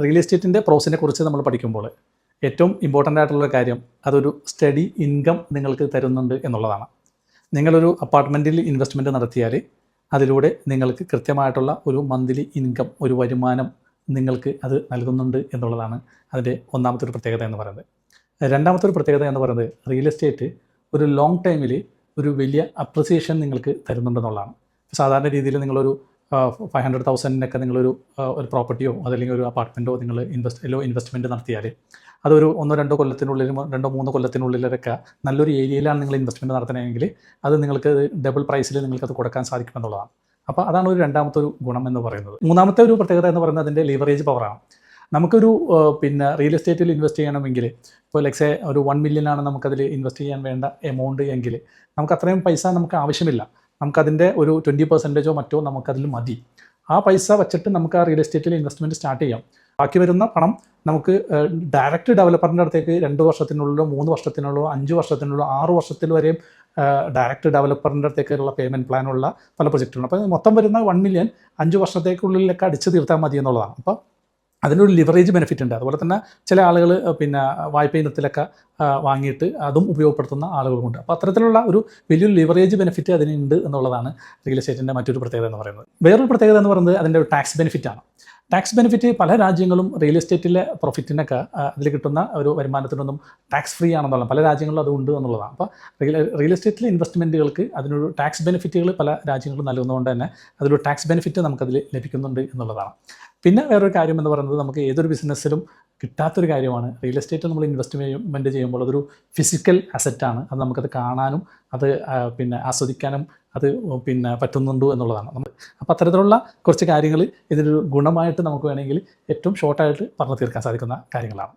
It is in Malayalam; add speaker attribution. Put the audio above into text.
Speaker 1: റിയൽ എസ്റ്റേറ്റിൻ്റെ പ്രോസിനെ കുറിച്ച് നമ്മൾ പഠിക്കുമ്പോൾ ഏറ്റവും ഇമ്പോർട്ടൻ്റ് ആയിട്ടുള്ള കാര്യം അതൊരു സ്റ്റഡി ഇൻകം നിങ്ങൾക്ക് തരുന്നുണ്ട് എന്നുള്ളതാണ്. നിങ്ങളൊരു അപ്പാർട്ട്മെൻറ്റിൽ ഇൻവെസ്റ്റ്മെൻറ്റ് നടത്തിയാൽ അതിലൂടെ നിങ്ങൾക്ക് കൃത്യമായിട്ടുള്ള ഒരു മന്ത്ലി ഇൻകം, ഒരു വരുമാനം നിങ്ങൾക്ക് അത് നൽകുന്നുണ്ട് എന്നുള്ളതാണ് അതിൻ്റെ ഒന്നാമത്തെ ഒരു പ്രത്യേകത എന്ന് പറയുന്നത്. രണ്ടാമത്തെ ഒരു പ്രത്യേകത എന്ന് പറയുന്നത് റിയൽ എസ്റ്റേറ്റ് ഒരു ലോങ് ടൈമിൽ ഒരു വലിയ അപ്രിസിയേഷൻ നിങ്ങൾക്ക് തരുന്നുണ്ടെന്നുള്ളതാണ്. സാധാരണ രീതിയിൽ നിങ്ങളൊരു 500,000-നൊക്കെ നിങ്ങളൊരു പ്രോപ്പർട്ടിയോ അതല്ലെങ്കിൽ ഒരു അപ്പാർട്ട്മെൻറ്റോ നിങ്ങൾ ഇൻവെസ്റ്റ്മെൻറ്റ് നടത്തിയാൽ അതൊരു 1-2 കൊല്ലത്തിനുള്ളിലും 2-3 കൊല്ലത്തിനുള്ളിലൊക്കെ നല്ലൊരു ഏരിയയിലാണ് നിങ്ങൾ ഇൻവെസ്റ്റ്മെൻറ്റ് നടത്തണമെങ്കിൽ അത് നിങ്ങൾക്ക് ഡബിൾ പ്രൈസിൽ നിങ്ങൾക്കത് കൊടുക്കാൻ സാധിക്കുമെന്നുള്ളതാണ്. അപ്പോൾ അതാണ് ഒരു രണ്ടാമത്തെ ഒരു ഗുണം എന്ന് പറയുന്നത്. മൂന്നാമത്തെ ഒരു പ്രത്യേകത എന്ന് പറയുന്നത് അതിൻ്റെ ലിവറേജ് പവറാണ്. നമുക്കൊരു റിയൽ എസ്റ്റേറ്റിൽ ഇൻവെസ്റ്റ് ചെയ്യണമെങ്കിൽ ഇപ്പോൾ ലെക്സേ ഒരു 1 മില്യനാണ് നമുക്കതിൽ ഇൻവെസ്റ്റ് ചെയ്യാൻ വേണ്ട എമൗണ്ട് എങ്കിൽ നമുക്ക് അത്രയും പൈസ നമുക്ക് ആവശ്യമില്ല. നമുക്കതിൻ്റെ ഒരു 20% മറ്റോ നമുക്കതിൽ മതി. ആ പൈസ വച്ചിട്ട് നമുക്ക് ആ റിയൽ എസ്റ്റേറ്റിൽ ഇൻവെസ്റ്റ്മെൻറ്റ് സ്റ്റാർട്ട് ചെയ്യാം. ബാക്കി വരുന്ന പണം നമുക്ക് ഡയറക്റ്റ് ഡെവലപ്പറിൻ്റെ അടുത്തേക്ക് 2 വർഷത്തിനുള്ളിലോ 3 വർഷത്തിനുള്ളോ 5 വർഷത്തിനുള്ളോ 6 വർഷത്തിൽ വരെയും ഡയറക്റ്റ് ഡെവലപ്പറിൻ്റെ അടുത്തേക്കുള്ള പേയ്മെൻറ്റ് പ്ലാനുള്ള പല പ്രൊജക്റ്റുകളും. അപ്പോൾ മൊത്തം വരുന്ന 1 മില്യൺ 5 വർഷത്തേക്കുള്ളിലൊക്കെ അടിച്ചു തീർത്താൽ മതി എന്നുള്ളതാണ്. അപ്പോൾ അതിനൊരു ലിവറേജ് ബെനിഫിറ്റ് ഉണ്ട്. അതുപോലെ തന്നെ ചില ആളുകൾ വായ്പ ഇനത്തിലൊക്കെ വാങ്ങിയിട്ട് അതും ഉപയോഗപ്പെടുത്തുന്ന ആളുകളുമുണ്ട്. അപ്പോൾ അത്തരത്തിലുള്ള ഒരു വലിയൊരു ലിവറേജ് ബെനിഫിറ്റ് അതിനുണ്ട് എന്നുള്ളതാണ് റിയൽ എസ്റ്റേറ്റിൻ്റെ മറ്റൊരു പ്രത്യേകത എന്ന് പറയുന്നത്. വേറൊരു പ്രത്യേകത എന്ന് പറയുന്നത് അതിൻ്റെ ഒരു ടാക്സ് ബെനിഫിറ്റാണ്. ടാക്സ് ബെനിഫിറ്റ് പല രാജ്യങ്ങളും റിയൽ എസ്റ്റേറ്റിലെ പ്രോഫിറ്റിനൊക്കെ അതിൽ കിട്ടുന്ന ഒരു വരുമാനത്തിനൊന്നും ടാക്സ് ഫ്രീ ആണെന്നുള്ളത് പല രാജ്യങ്ങളിലും അതുണ്ട് എന്നുള്ളതാണ്. അപ്പോൾ റിയൽ എസ്റ്റേറ്റിലെ ഇൻവെസ്റ്റ്മെൻറ്റുകൾക്ക് അതിനൊരു ടാക്സ് ബെനിഫിറ്റുകൾ പല രാജ്യങ്ങളും നൽകുന്നതുകൊണ്ട് തന്നെ അതിലൊരു ടാക്സ് ബെനിഫിറ്റ് നമുക്കതിൽ ലഭിക്കുന്നുണ്ട് എന്നുള്ളതാണ്. പിന്നെ വേറൊരു കാര്യം എന്ന് പറയുന്നത് നമുക്ക് ഏതൊരു ബിസിനസ്സിലും കിട്ടാത്തൊരു കാര്യമാണ് റിയൽ എസ്റ്റേറ്റ് നമ്മൾ ഇൻവെസ്റ്റ്മെൻറ്റ് ചെയ്യുമ്പോൾ അതൊരു ഫിസിക്കൽ അസറ്റാണ്. അത് നമുക്കത് കാണാനും അത് ആസ്വദിക്കാനും അത് പറ്റുന്നുണ്ടോ എന്നുള്ളതാണ്. അപ്പോൾ അത്തരത്തിലുള്ള കുറച്ച് കാര്യങ്ങൾ ഇതിനൊരു ഗുണമായിട്ട് നമുക്ക് വേണമെങ്കിൽ ഏറ്റവും ഷോർട്ടായിട്ട് പറഞ്ഞു തീർക്കാൻ സാധിക്കുന്ന കാര്യങ്ങളാണ്.